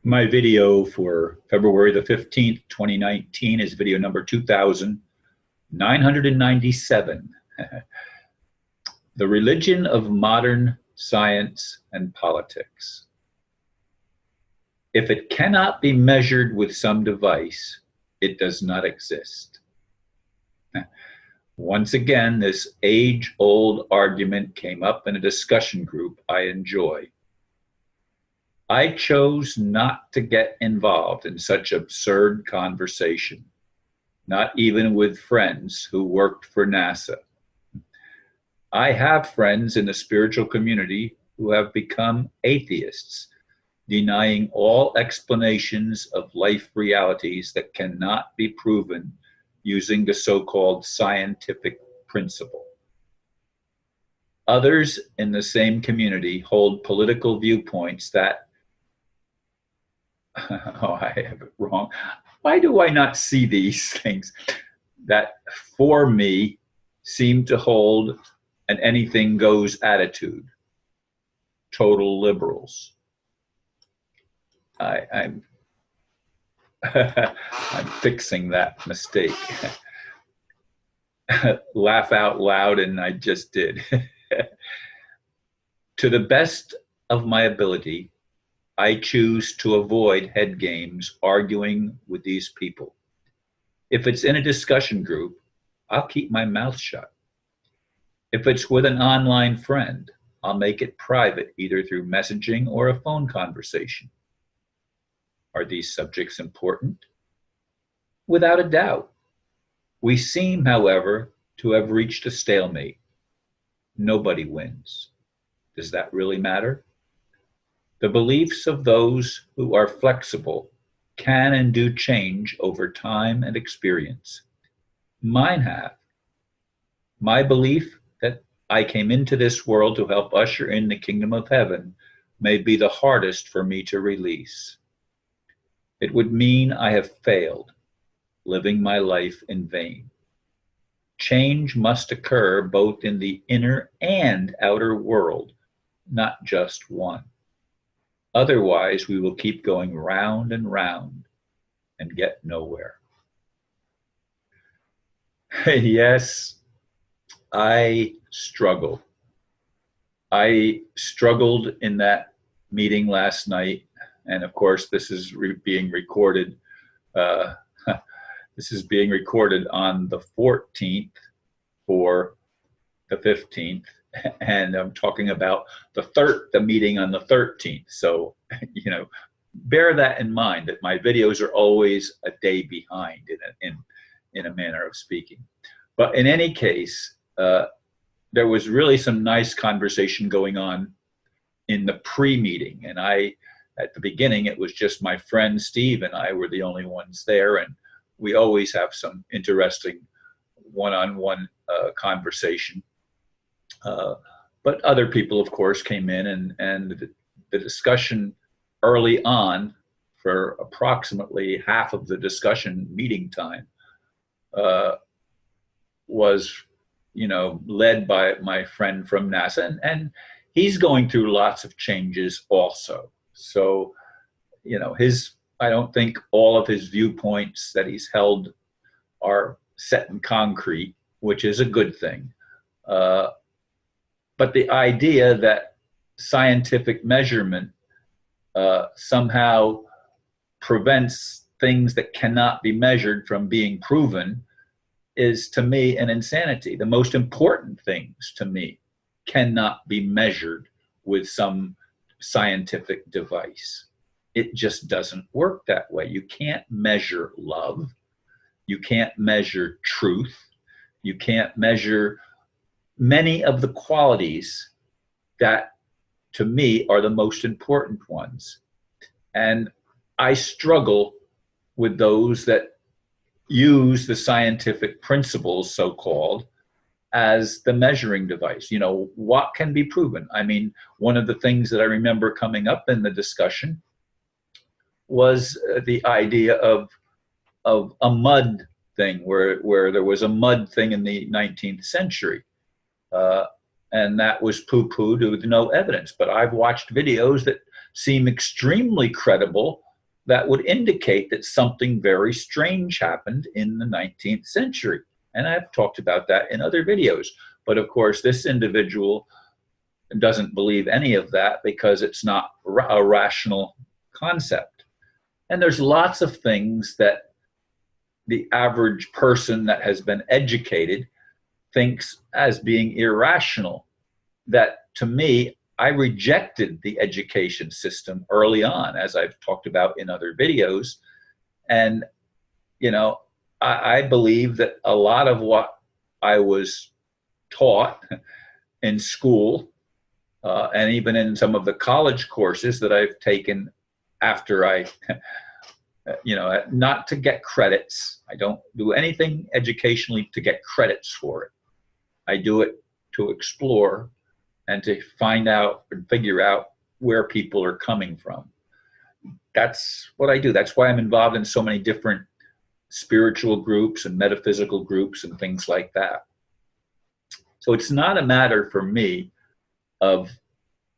My video for February the 15th, 2019 is video number 2997. The religion of modern science and politics. If it cannot be measured with some device, it does not exist. Once again, this age-old argument came up in a discussion group I enjoy. I chose not to get involved in such absurd conversation, not even with friends who worked for NASA. I have friends in the spiritual community who have become atheists, denying all explanations of life realities that cannot be proven using the so-called scientific principle. Others in the same community hold political viewpoints that oh, I have it wrong. Why do I not see these things? That for me seem to hold an anything goes attitude. Total liberals. I'm I'm fixing that mistake. Laugh out loud, and I just did. To the best of my ability, I choose to avoid head games arguing with these people. If it's in a discussion group, I'll keep my mouth shut. If it's with an online friend, I'll make it private, either through messaging or a phone conversation. Are these subjects important? Without a doubt. We seem, however, to have reached a stalemate. Nobody wins. Does that really matter? The beliefs of those who are flexible can and do change over time and experience. Mine have. My belief that I came into this world to help usher in the kingdom of heaven may be the hardest for me to release. It would mean I have failed, living my life in vain. Change must occur both in the inner and outer world, not just one. Otherwise, we will keep going round and round and get nowhere. Yes, I struggle. I struggled in that meeting last night. And of course, this is being recorded. This is being recorded on the 14th for the 15th. And I'm talking about the meeting on the 13th. So, bear that in mind, that my videos are always a day behind in a manner of speaking. But in any case, there was really some nice conversation going on in the pre-meeting. And at the beginning, it was just my friend Steve and I were the only ones there. And we always have some interesting one-on-one conversation. But other people, of course, came in, and the discussion early on, for approximately half of the discussion meeting time, was, led by my friend from NASA, and he's going through lots of changes also. So, I don't think all of his viewpoints that he's held are set in concrete, which is a good thing. But the idea that scientific measurement somehow prevents things that cannot be measured from being proven is, to me, an insanity. The most important things, to me, cannot be measured with some scientific device. It just doesn't work that way. You can't measure love. You can't measure truth. You can't measure many of the qualities that, to me, are the most important ones. And I struggle with those that use the scientific principles, so-called, as the measuring device. What can be proven? I mean, one of the things that I remember coming up in the discussion was the idea of a mud thing, where there was a mud thing in the 19th century. And that was poo-pooed with no evidence. But I've watched videos that seem extremely credible that would indicate that something very strange happened in the 19th century. And I've talked about that in other videos. But of course, this individual doesn't believe any of that because it's not a rational concept. And there's lots of things that the average person that has been educated thinks as being irrational, that to me, I rejected the education system early on, as I've talked about in other videos. And, you know, I believe that a lot of what I was taught in school, and even in some of the college courses that I've taken after I, you know, not to get credits. I don't do anything educationally to get credits for it. I do it to explore and to find out and figure out where people are coming from. That's what I do. That's why I'm involved in so many different spiritual groups and metaphysical groups and things like that. So it's not a matter for me of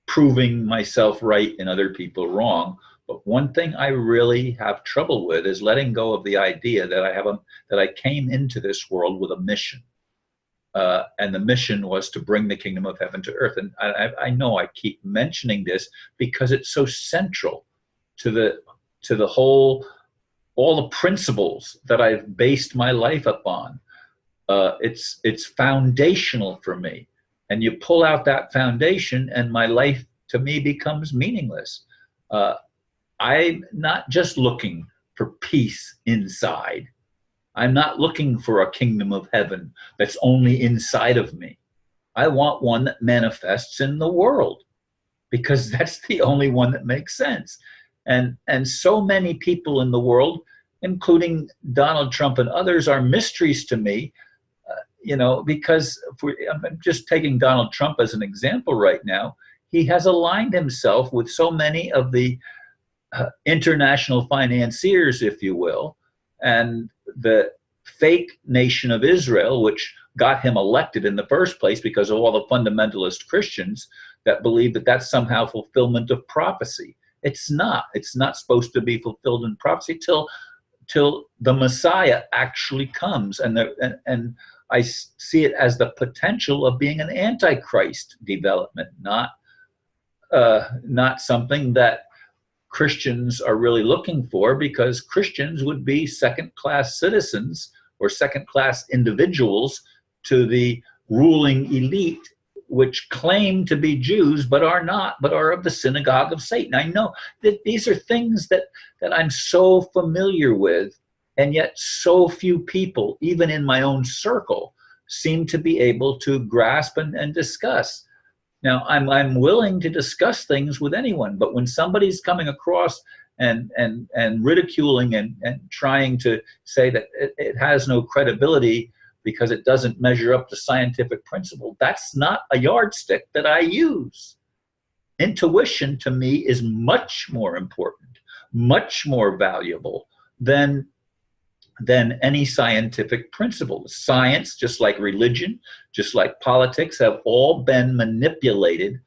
proving myself right and other people wrong. But one thing I really have trouble with is letting go of the idea that that I came into this world with a mission. And the mission was to bring the kingdom of heaven to earth. And I know I keep mentioning this because it's so central to the whole, all the principles that I've based my life upon. It's foundational for me. And you pull out that foundation and my life to me becomes meaningless. I'm not just looking for peace inside. I'm not looking for a kingdom of heaven that's only inside of me. I want one that manifests in the world, because that's the only one that makes sense. And so many people in the world, including Donald Trump and others, are mysteries to me, you know, because I'm just taking Donald Trump as an example right now. He has aligned himself with so many of the international financiers, if you will, and the fake nation of Israel, which got him elected in the first place because of all the fundamentalist Christians that believe that that's somehow fulfillment of prophecy. It's not. It's not supposed to be fulfilled in prophecy till the Messiah actually comes. And I see it as the potential of being an antichrist development, not something that Christians are really looking for, because Christians would be second-class citizens or second-class individuals to the ruling elite, which claim to be Jews but are not, but are of the synagogue of Satan. I know that these are things that I'm so familiar with, and yet so few people, even in my own circle, seem to be able to grasp and discuss. Now, I'm willing to discuss things with anyone, but when somebody's coming across and ridiculing and trying to say that it has no credibility because it doesn't measure up to scientific principle, that's not a yardstick that I use. Intuition to me is much more important, much more valuable than any scientific principle. Science, just like religion, just like politics, have all been manipulated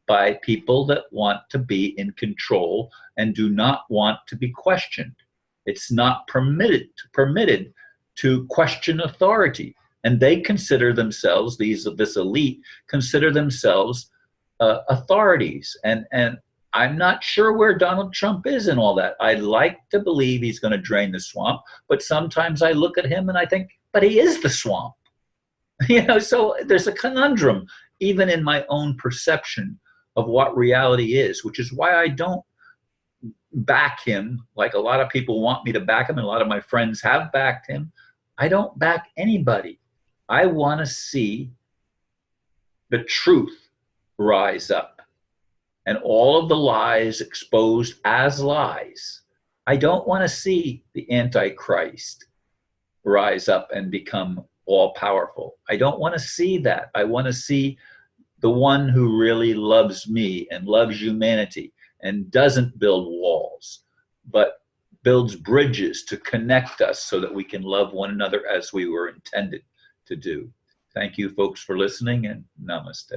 by people that want to be in control and do not want to be questioned. It's not permitted to question authority. And they consider themselves, this elite, consider themselves authorities. And I'm not sure where Donald Trump is in all that. I like to believe he's going to drain the swamp, but sometimes I look at him and I think, but he is the swamp. You know, so there's a conundrum even in my own perception of what reality is, which is why I don't back him like a lot of people want me to back him, and a lot of my friends have backed him. I don't back anybody. I want to see the truth rise up and all of the lies exposed as lies. I don't want to see the Antichrist rise up and become all-powerful. I don't want to see that. I want to see the one who really loves me and loves humanity and doesn't build walls, but builds bridges to connect us so that we can love one another as we were intended to do. Thank you, folks, for listening, and namaste.